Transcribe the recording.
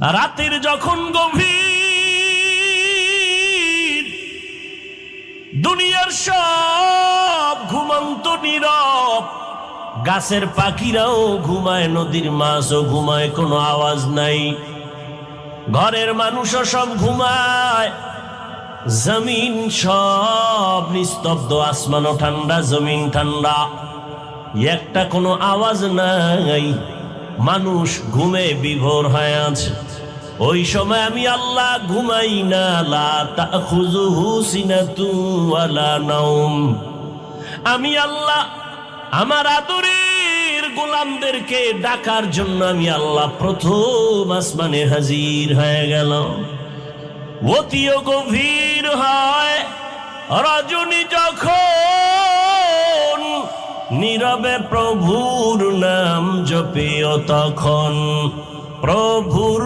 রাতের যখন গভীর, দুনিয়ার সব ঘুমন্ত নীরব, গাছের পাখিরাও ঘুমায়, নদীর মাছও ঘুমায়, কোনো আওয়াজ নাই, ঘরের মানুষও সব ঘুমায়, জমিন সব নিস্তব্ধ, আসমানও ঠান্ডা, জমিন ঠান্ডা, একটা কোনো আওয়াজ নাই, মানুষ ঘুমে বিভোর হয়ে আছে। ওই সময় আমি আল্লাহ ঘুমাই না, লা তাখুযুহু সিনাতুন ওয়ালা নাওম। আমি আল্লাহ আমার আদরের গোলামদেরকে ডাকার জন্য আমি আল্লাহ প্রথম আসমানে হাজির হয়ে গেল। অতিও গভীর হয় রজনী, যখন নীরবে প্রভুর নাম জপিও তখন, প্রভুর